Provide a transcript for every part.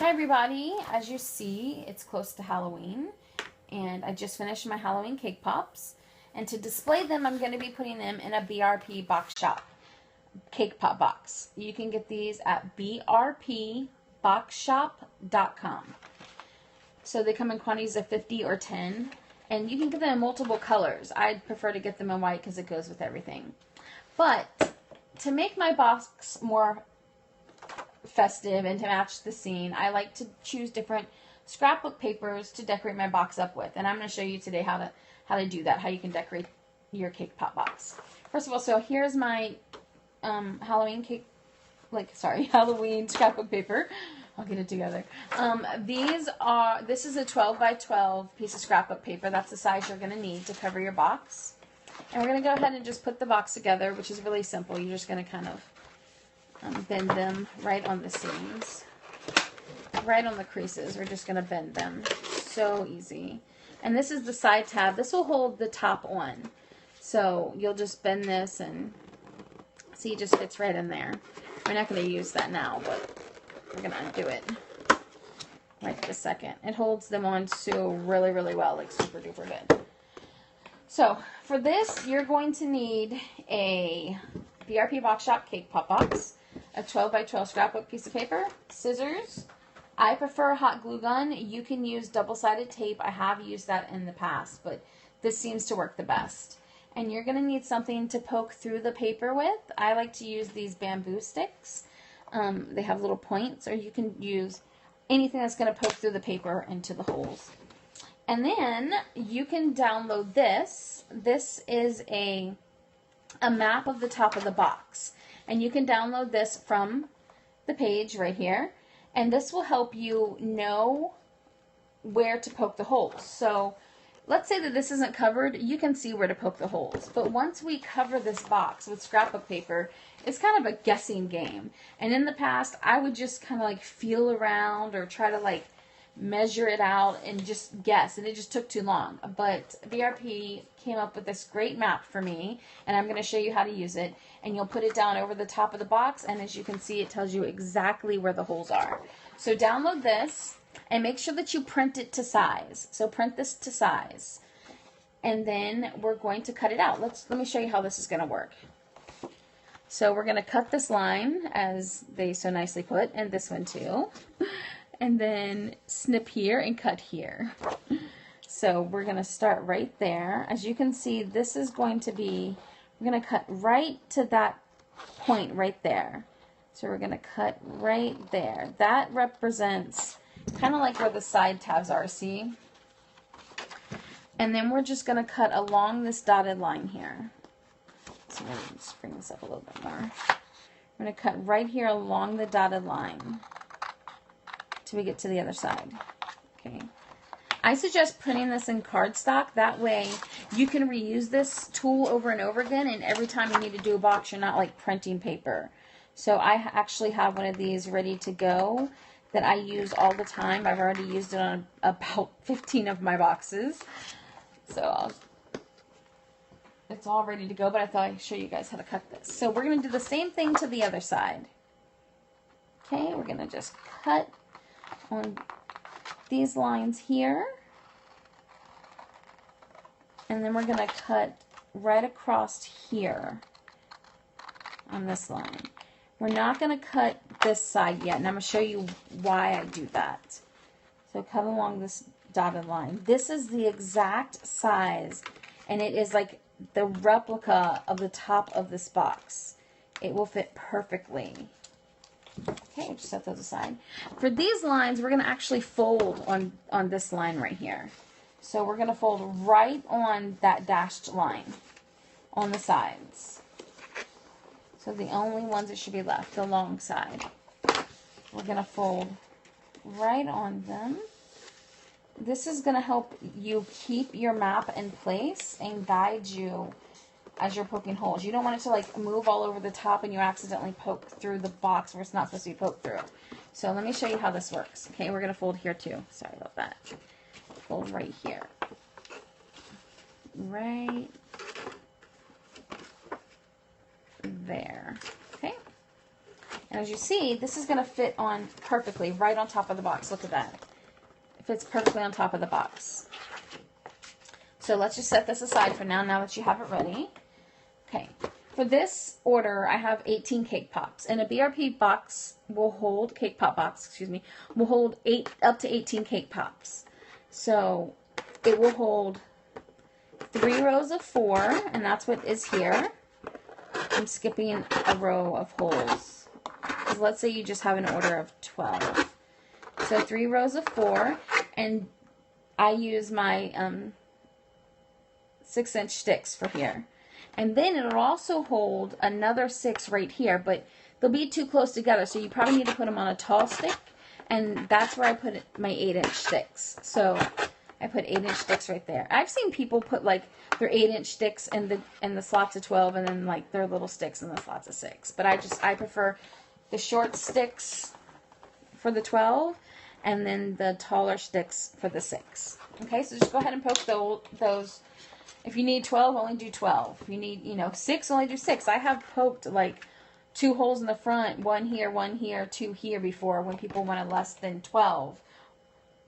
Hi everybody, as you see, it's close to Halloween, and I just finished my Halloween cake pops, and to display them, I'm going to be putting them in a BRP box shop, cake pop box. You can get these at brpboxshop.com. So they come in quantities of 50 or 10, and you can get them in multiple colors. I'd prefer to get them in white because it goes with everything. But to make my box more festive and to match the scene, I like to choose different scrapbook papers to decorate my box up with, and I'm going to show you today how to do that, how you can decorate your cake pop box. First of all, so here's my Halloween scrapbook paper. I'll get it together. This is a 12 by 12 piece of scrapbook paper. That's the size you're going to need to cover your box. And we're going to go ahead and just put the box together, which is really simple. You're just going to kind of bend them right on the seams, right on the creases. We're just going to bend them. So easy. And this is the side tab. This will hold the top on. So you'll just bend this and see, it just fits right in there. We're not going to use that now, but we're going to do it right this second. It holds them on so really, really well, like super duper good. So for this, you're going to need a BRP Box Shop cake pop box, a 12 by 12 scrapbook piece of paper, scissors. I prefer a hot glue gun. You can use double-sided tape. I have used that in the past, but this seems to work the best. And you're going to need something to poke through the paper with. I like to use these bamboo sticks. They have little points, or you can use anything that's going to poke through the paper into the holes. And then you can download this. This is a map of the top of the box. And you can download this from the page right here. And this will help you know where to poke the holes. So let's say that this isn't covered. You can see where to poke the holes. But once we cover this box with scrapbook paper, it's kind of a guessing game. And in the past, I would just kind of like feel around or try to like measure it out and just guess, and it just took too long. But BRP came up with this great map for me, and I'm going to show you how to use it. And you'll put it down over the top of the box, and as you can see, it tells you exactly where the holes are. So download this and make sure that you print it to size. So print this to size, and then we're going to cut it out. Let me show you how this is going to work. So we're going to cut this line, as they so nicely put, and this one too. And then snip here and cut here. So we're going to start right there. As you can see, this is going to be, we're going to cut right to that point right there. So we're going to cut right there. That represents kind of like where the side tabs are, see? And then we're just going to cut along this dotted line here. So I'm going to just bring this up a little bit more. I'm going to cut right here along the dotted line till we get to the other side. Okay. I suggest printing this in cardstock. That way you can reuse this tool over and over again, and every time you need to do a box, you're not like printing paper. So I actually have one of these ready to go that I use all the time. I've already used it on about 15 of my boxes. So it's all ready to go, but I thought I'd show you guys how to cut this. So we're going to do the same thing to the other side. Okay, we're going to just cut on these lines here, and then we're going to cut right across here on this line. We're not going to cut this side yet, and I'm going to show you why I do that. So cut along this dotted line. This is the exact size, and it is like the replica of the top of this box. It will fit perfectly. Okay, just set those aside. For these lines, we're going to actually fold on this line right here. So we're going to fold right on that dashed line on the sides. So the only ones that should be left, the long side. We're going to fold right on them. This is going to help you keep your map in place and guide you as you're poking holes. You don't want it to like move all over the top and you accidentally poke through the box where it's not supposed to be poked through. So let me show you how this works. Okay, we're going to fold here too. Sorry about that. Fold right here. Right there. Okay. And as you see, this is going to fit on perfectly right on top of the box. Look at that. It fits perfectly on top of the box. So let's just set this aside for now that you have it ready. Okay. For this order, I have 18 cake pops. And a BRP box will hold, cake pop box, excuse me, will hold up to 18 cake pops. So it will hold 3 rows of 4, and that's what is here. I'm skipping a row of holes. Because let's say you just have an order of 12. So 3 rows of 4, and I use my 6-inch sticks for here. And then it'll also hold another 6 right here, but they'll be too close together, so you probably need to put them on a tall stick, and that's where I put my 8-inch sticks. So I put 8-inch sticks right there. I've seen people put like their 8-inch sticks in the slots of 12, and then like their little sticks in the slots of 6. But I prefer the short sticks for the 12, and then the taller sticks for the 6. Okay, so just go ahead and poke those. If you need 12, only do 12. If you need, 6, only do 6. I have poked like 2 holes in the front, 1 here, 2 here before, when people wanted less than 12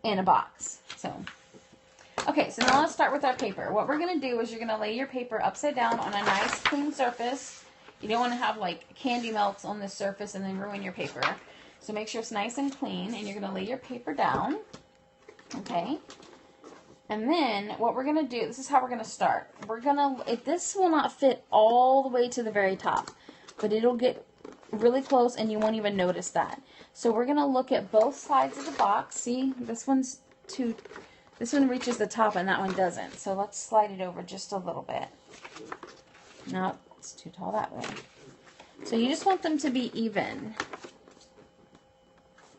in a box. So, okay, so now let's start with our paper. What we're going to do is you're going to lay your paper upside down on a nice clean surface. You don't want to have like candy melts on this surface and then ruin your paper. So make sure it's nice and clean, and you're going to lay your paper down. Okay. And then what we're going to do, this is how we're going to start. This will not fit all the way to the very top, but it'll get really close and you won't even notice that. So we're going to look at both sides of the box. See, this one reaches the top and that one doesn't. So let's slide it over just a little bit. No, it's too tall that way. So you just want them to be even.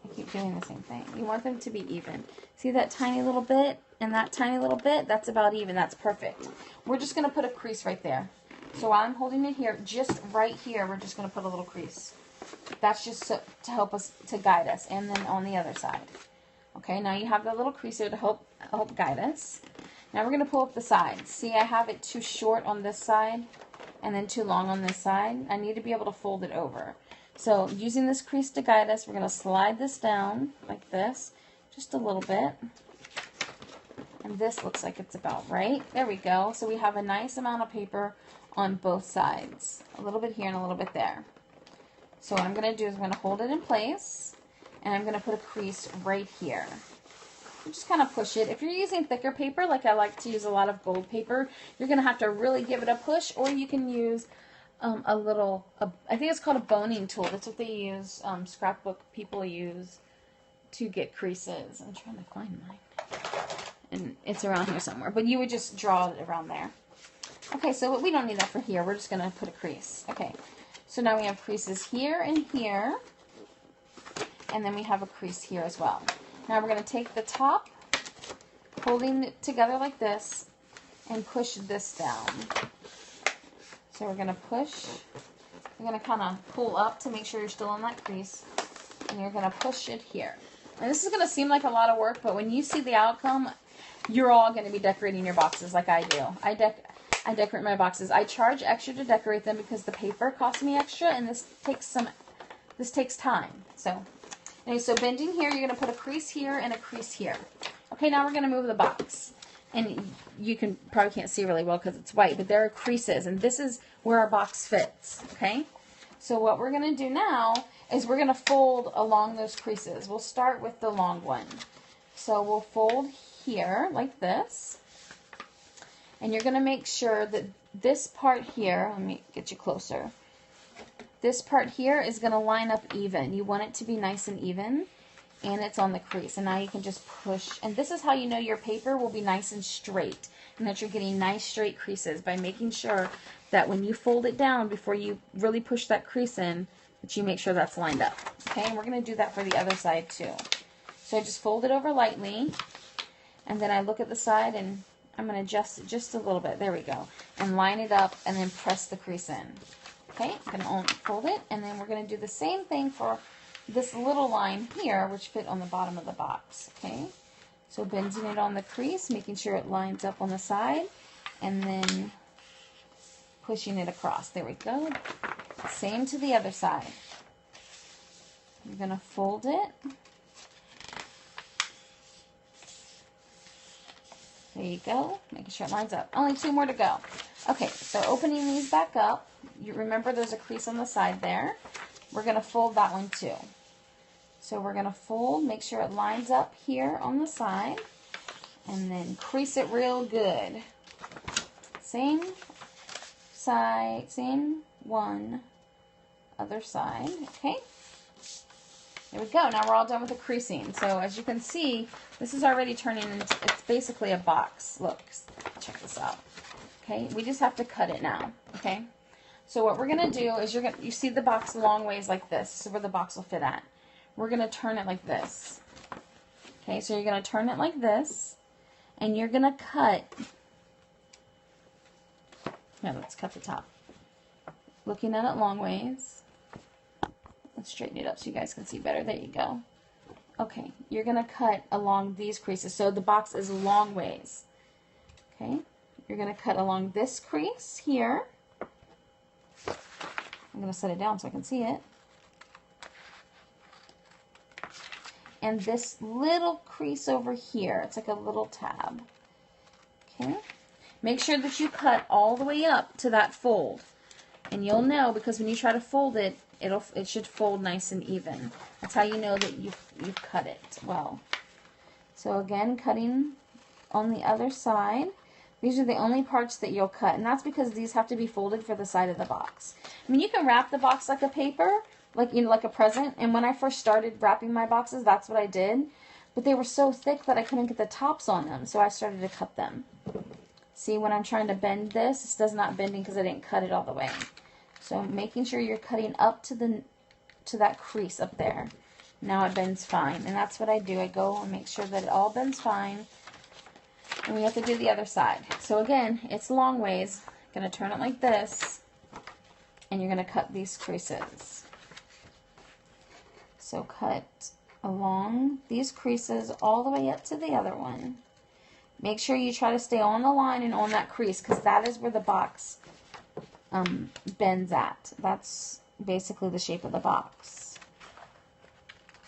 I keep doing the same thing. You want them to be even. See that tiny little bit and that tiny little bit? That's about even. That's perfect. We're just going to put a crease right there. So while I'm holding it here, just right here, we're just going to put a little crease. That's just to help us, to guide us. And then on the other side. Okay, now you have the little crease there to help guide us. Now we're going to pull up the sides. See, I have it too short on this side and then too long on this side. I need to be able to fold it over. So using this crease to guide us, we're going to slide this down like this, just a little bit. And this looks like it's about right. There we go. So we have a nice amount of paper on both sides. A little bit here and a little bit there. So what I'm going to do is I'm going to hold it in place, and I'm going to put a crease right here. Just kind of push it. If you're using thicker paper, like I like to use a lot of gold paper, you're going to have to really give it a push, or you can use I think it's called a boning tool. That's what they use, scrapbook people use to get creases. I'm trying to find mine. And it's around here somewhere. But you would just draw it around there. Okay, so we don't need that for here. We're just going to put a crease. Okay, so now we have creases here and here. And then we have a crease here as well. Now we're going to take the top, holding it together like this, and push this down. So we're going to push, you're going to kind of pull up to make sure you're still on that crease, and you're going to push it here. And this is going to seem like a lot of work, but when you see the outcome, you're all going to be decorating your boxes like I do. I decorate my boxes. I charge extra to decorate them because the paper costs me extra, and this takes time. So, anyway, so bending here, you're going to put a crease here and a crease here. Okay, now we're going to move the box. And you probably can't see really well because it's white, but there are creases, and this is where our box fits, okay? So what we're going to do now is we're going to fold along those creases. We'll start with the long one. So we'll fold here like this, and you're going to make sure that this part here, let me get you closer, this part here is going to line up even. You want it to be nice and even. And it's on the crease, and now you can just push, and this is how you know your paper will be nice and straight, and that you're getting nice straight creases, by making sure that when you fold it down before you really push that crease in, that you make sure that's lined up. Okay, and we're going to do that for the other side too. So I just fold it over lightly, and then I look at the side, and I'm going to adjust it just a little bit, there we go, and line it up, and then press the crease in. Okay, I'm going to fold it, and then we're going to do the same thing for this little line here, which fit on the bottom of the box. Okay, so bending it on the crease, making sure it lines up on the side, and then pushing it across. There we go. Same to the other side. You're going to fold it. There you go. Making sure it lines up. Only 2 more to go. Okay, so opening these back up. You remember there's a crease on the side there. We're going to fold that one too. So we're going to fold, make sure it lines up here on the side, and then crease it real good. Same side, same one, other side, okay? There we go. Now we're all done with the creasing. So as you can see, this is already turning into, it's basically a box. Look, check this out. Okay, we just have to cut it now, okay? So what we're going to do is you see the box long ways like this. This is where the box will fit at. We're going to turn it like this. Okay, so you're going to turn it like this, and you're going to cut. Now let's cut the top. Looking at it long ways. Let's straighten it up so you guys can see better. There you go. Okay, you're going to cut along these creases. So the box is long ways. Okay, you're going to cut along this crease here. I'm going to set it down so I can see it. And this little crease over here, it's like a little tab. Okay, make sure that you cut all the way up to that fold. And you'll know, because when you try to fold it, it should fold nice and even. That's how you know that you've cut it well. So again, cutting on the other side. These are the only parts that you'll cut, and that's because these have to be folded for the side of the box. I mean, you can wrap the box like a paper, like like a present. And when I first started wrapping my boxes, that's what I did. But they were so thick that I couldn't get the tops on them, so I started to cut them. See, when I'm trying to bend this does not bending because I didn't cut it all the way. So making sure you're cutting up to that crease up there. Now it bends fine, and that's what I do. I go and make sure that it all bends fine, and we have to do the other side. So again, it's long ways. Going to turn it like this, and you're going to cut these creases. So cut along these creases all the way up to the other one. Make sure you try to stay on the line and on that crease, because that is where the box bends at. That's basically the shape of the box.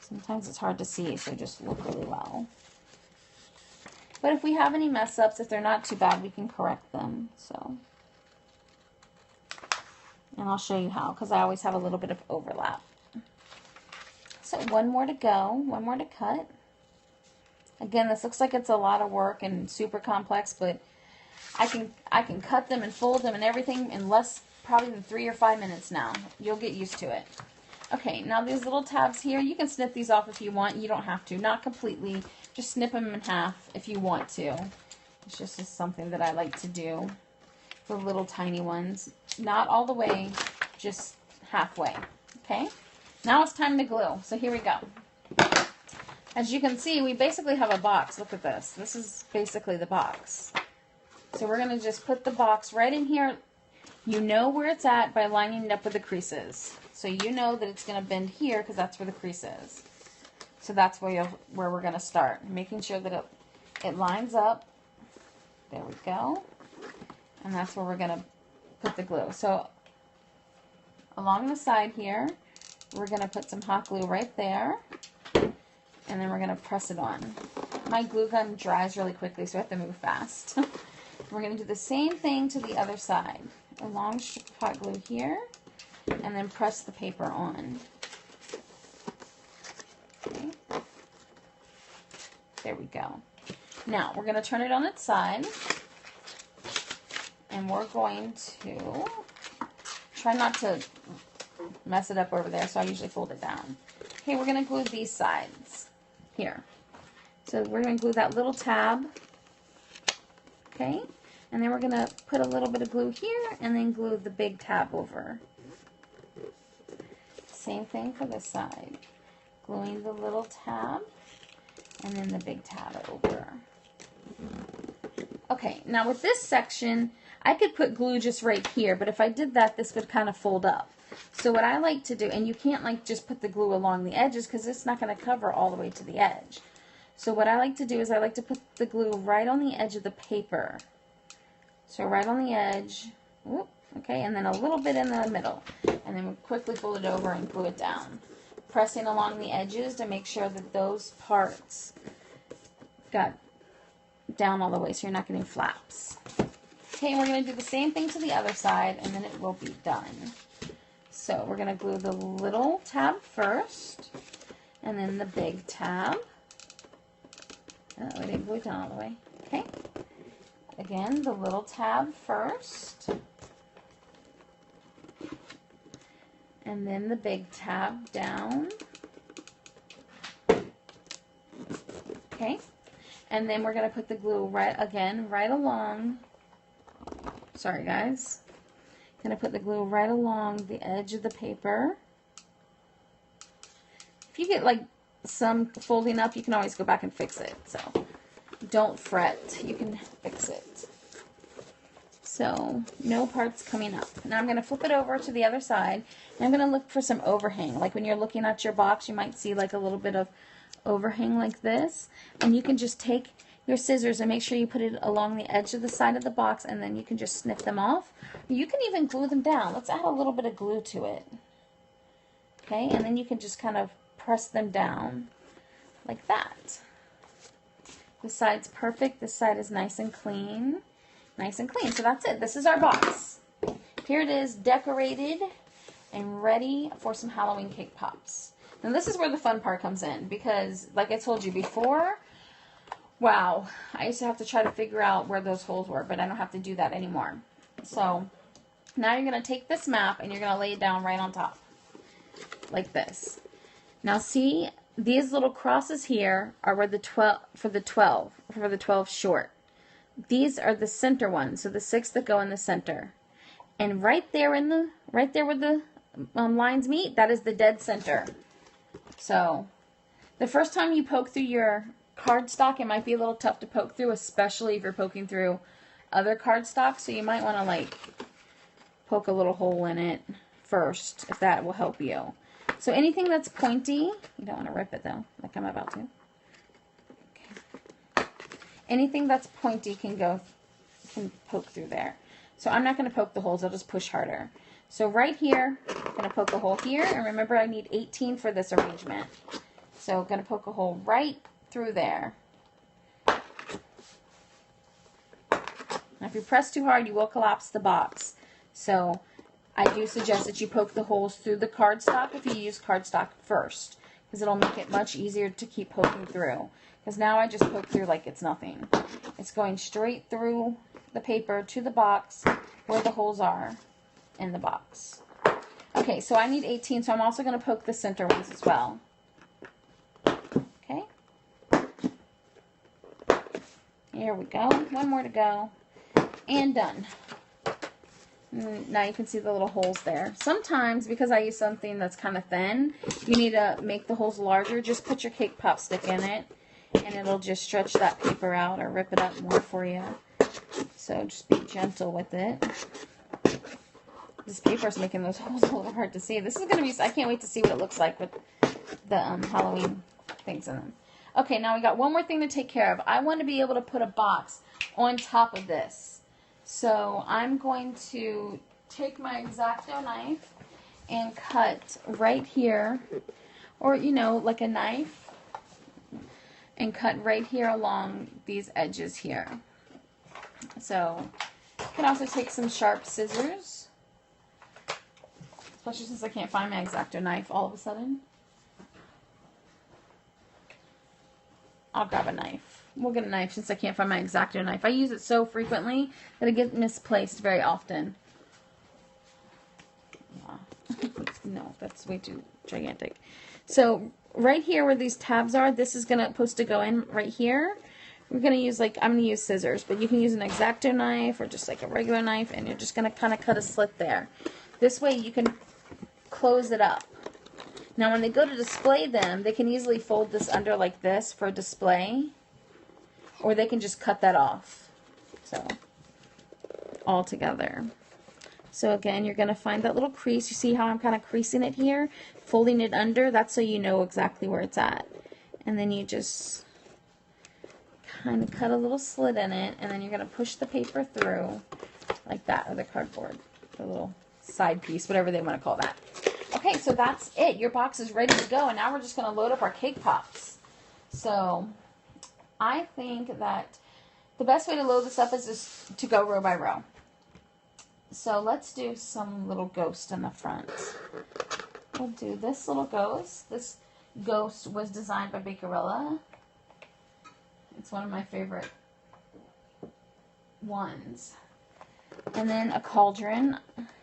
Sometimes it's hard to see, so just look really well. But if we have any mess ups, if they're not too bad, we can correct them. So, and I'll show you how, because I always have a little bit of overlap. So one more to go, one more to cut. Again, this looks like it's a lot of work and super complex, but I can cut them and fold them and everything in less, probably than 3 or 5 minutes now. You'll get used to it. Okay, now these little tabs here, you can snip these off if you want. You don't have to. Not completely. Just snip them in half if you want to. It's just something that I like to do for little tiny ones. Not all the way, just halfway. Okay? Now it's time to glue. So here we go. As you can see, we basically have a box. Look at this. This is basically the box. So we're going to just put the box right in here. You know where it's at by lining it up with the creases. So you know that it's going to bend here because that's where the crease is. So that's where we're going to start. Making sure that it lines up. There we go. And that's where we're going to put the glue. So along the side here, we're going to put some hot glue right there. And then we're going to press it on. My glue gun dries really quickly, so I have to move fast. We're going to do the same thing to the other side. A long strip of hot glue here, and then press the paper on. Okay. There we go. Now, we're going to turn it on its side, and we're going to try not to mess it up over there, so I usually fold it down. Okay, we're going to glue these sides here. So we're going to glue that little tab. Okay, and then we're going to put a little bit of glue here and then glue the big tab over. Same thing for this side. Gluing the little tab and then the big tab over. Okay, now with this section, I could put glue just right here, but if I did that, this would kind of fold up. So what I like to do, and you can't like just put the glue along the edges because it's not going to cover all the way to the edge. So what I like to do is I like to put the glue right on the edge of the paper. So right on the edge, whoop, okay, and then a little bit in the middle. And then we quickly fold it over and glue it down. pressing along the edges to make sure that those parts got down all the way so you're not getting flaps. Okay, and we're going to do the same thing to the other side, and then it will be done. So we're going to glue the little tab first, and then the big tab. Oh, we didn't glue it down all the way. Okay. Again, the little tab first, and then the big tab down. Okay. And then we're going to put the glue right along. Sorry, guys. Going to put the glue right along the edge of the paper. If you get like some folding up, you can always go back and fix it. So don't fret. You can fix it. So no parts coming up. Now I'm going to flip it over to the other side. And I'm going to look for some overhang. Like when you're looking at your box, you might see like a little bit of overhang like this. And you can just take your scissors and make sure you put it along the edge of the side of the box, and then you can just snip them off. You can even glue them down. Let's add a little bit of glue to it. Okay, and then you can just kind of press them down like that. This side's perfect. This side is nice and clean. Nice and clean. So that's it. This is our box. Here it is, decorated and ready for some Halloween cake pops. Now this is where the fun part comes in, because like I told you before, wow, I used to have to try to figure out where those holes were, but I don't have to do that anymore. So now you're going to take this map and you're going to lay it down right on top, like this. Now see, these little crosses here are where the 12 short. These are the center ones, so the 6 that go in the center. And right there where the lines meet, that is the dead center. So the first time you poke through your cardstock, it might be a little tough to poke through, especially if you're poking through other cardstock. So you might want to like poke a little hole in it first, if that will help you. So anything that's pointy, you don't want to rip it though, like I'm about to. Okay. Anything that's pointy can poke through there. So I'm not going to poke the holes, I'll just push harder. So right here, I'm going to poke a hole here, and remember I need 18 for this arrangement. So I'm going to poke a hole right through there. Now if you press too hard, you will collapse the box. So I do suggest that you poke the holes through the cardstock if you use cardstock first, because it'll make it much easier to keep poking through. Because now I just poke through like it's nothing. It's going straight through the paper to the box where the holes are in the box. Okay, so I need 18, so I'm also going to poke the center ones as well. Okay. Here we go. One more to go. And done. Now you can see the little holes there. Sometimes, because I use something that's kind of thin, you need to make the holes larger. Just put your cake pop stick in it, and it'll just stretch that paper out or rip it up more for you. So just be gentle with it. This paper is making those holes a little hard to see. This is going to be, I can't wait to see what it looks like with the Halloween things in them. Okay, now we got one more thing to take care of. I want to be able to put a box on top of this. So I'm going to take my X-Acto knife and cut right here, or you know, like a knife, and cut right here along these edges here. So you can also take some sharp scissors, especially since I can't find my X-Acto knife all of a sudden. I'll grab a knife. We'll get a knife since I can't find my X-Acto knife. I use it so frequently that it gets misplaced very often. No, that's way too gigantic. So right here where these tabs are, this is supposed to go in right here. We're going to use, like, I'm going to use scissors, but you can use an X-Acto knife or just like a regular knife, and you're just going to kind of cut a slit there. This way you can close it up. Now when they go to display them, they can easily fold this under like this for display, or they can just cut that off. So all together. So again, you're going to find that little crease. You see how I'm kind of creasing it here, folding it under? That's so you know exactly where it's at. And then you just kind of cut a little slit in it, and then you're going to push the paper through like that, or the cardboard, the little side piece, whatever they want to call that. Okay. Okay, so that's it. Your box is ready to go, and now we're just going to load up our cake pops. So I think that the best way to load this up is just to go row by row. So let's do some little ghost in the front. We'll do this little ghost. This ghost was designed by Bakerella. It's one of my favorite ones. And then a cauldron.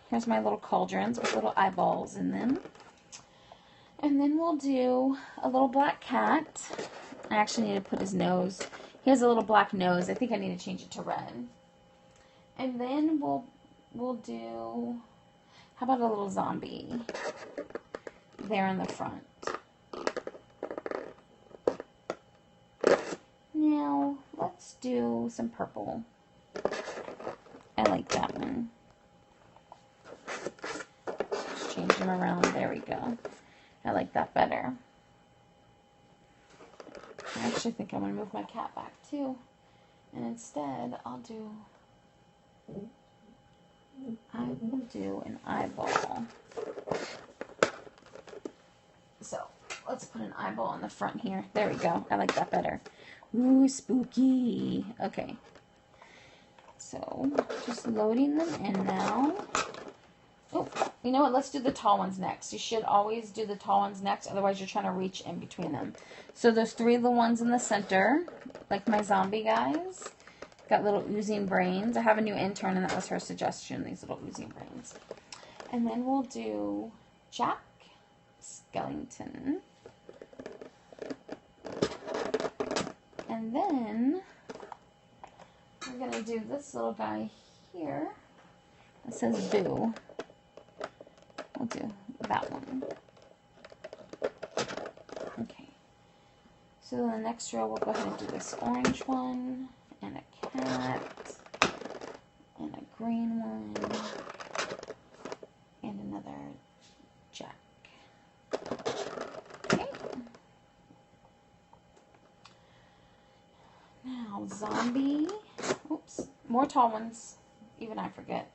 Here's my little cauldrons with little eyeballs in them. And then we'll do a little black cat. I actually need to put his nose. He has a little black nose. I think I need to change it to red. And then we'll do, how about a little zombie there in the front. Now, let's do some purple. I like that one. Just change them around. There we go. I like that better. I actually think I'm going to move my cat back too. And instead, I will do an eyeball. So, let's put an eyeball on the front here. There we go. I like that better. Ooh, spooky. Okay. So, just loading them in now. Oh, you know what? Let's do the tall ones next. You should always do the tall ones next. Otherwise, you're trying to reach in between them. So, there's 3 of the ones in the center. Like my zombie guys. Got little oozing brains. I have a new intern, and that was her suggestion. These little oozing brains. And then we'll do Jack Skellington. And then we're going to do this little guy here. It says Boo. We'll do that one. Okay. So the next row, we'll go ahead and do this orange one, and a cat, and a green one, and another Jack. Okay. Now, zombie. Oops. More tall ones. Even I forget.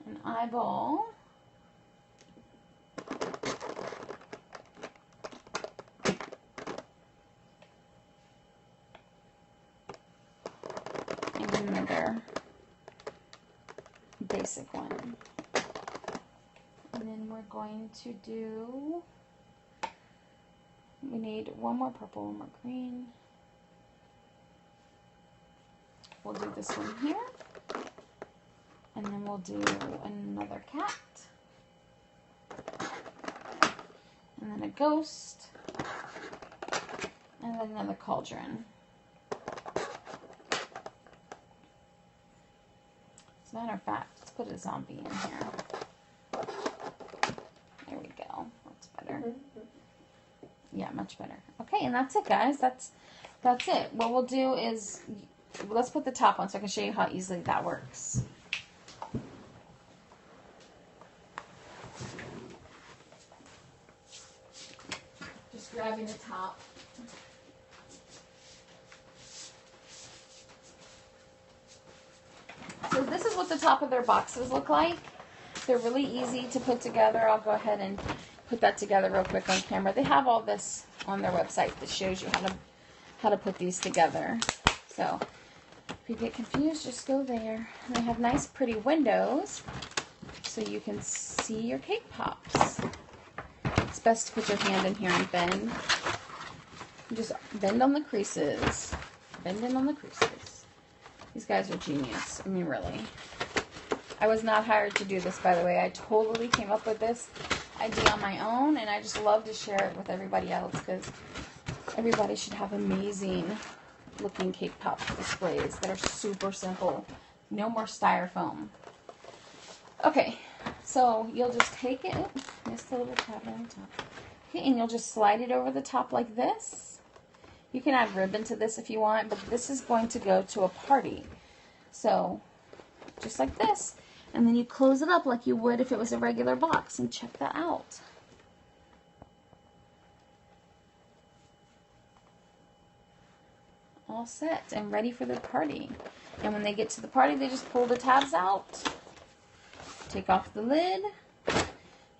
An eyeball. And another basic one. And then we're going to do, we need one more purple, one more green. We'll do this one here. And then we'll do another cat. And then a ghost. And then another cauldron. As a matter of fact, let's put a zombie in here. There we go. That's better. Yeah, much better. Okay, and that's it, guys. That's it. What we'll do is, let's put the top on so I can show you how easily that works. Just grabbing the top. So this is what the top of their boxes look like. They're really easy to put together. I'll go ahead and put that together real quick on camera. They have all this on their website that shows you how to put these together. So if you get confused, just go there. And they have nice pretty windows so you can see your cake pops. It's best to put your hand in here and bend. Just bend on the creases. Bend in on the creases. These guys are genius. I mean, really. I was not hired to do this, by the way. I totally came up with this idea on my own, and I just love to share it with everybody else because everybody should have amazing looking cake pop displays that are super simple. No more styrofoam. Okay, so you'll just take it. Just a little tab on the top. Okay, and you'll just slide it over the top like this. You can add ribbon to this if you want, but this is going to go to a party. So, just like this. And then you close it up like you would if it was a regular box. And check that out. All set and ready for the party. And when they get to the party, they just pull the tabs out, take off the lid,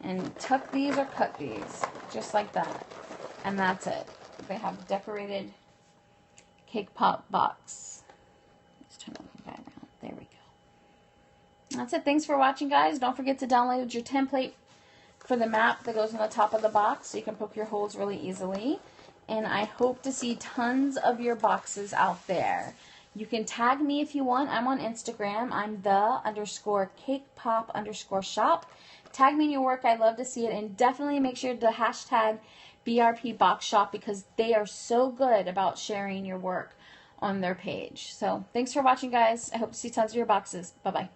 and tuck these or cut these, just like that. And that's it. They have a decorated cake pop box. Let's turn the guy around. There we go. That's it. Thanks for watching, guys. Don't forget to download your template for the map that goes on the top of the box so you can poke your holes really easily. And I hope to see tons of your boxes out there. You can tag me if you want. I'm on Instagram. I'm the_cakepop_shop. Tag me in your work. I'd love to see it. And definitely make sure to hashtag BRP Box Shop because they are so good about sharing your work on their page. So thanks for watching, guys. I hope to see tons of your boxes. Bye-bye.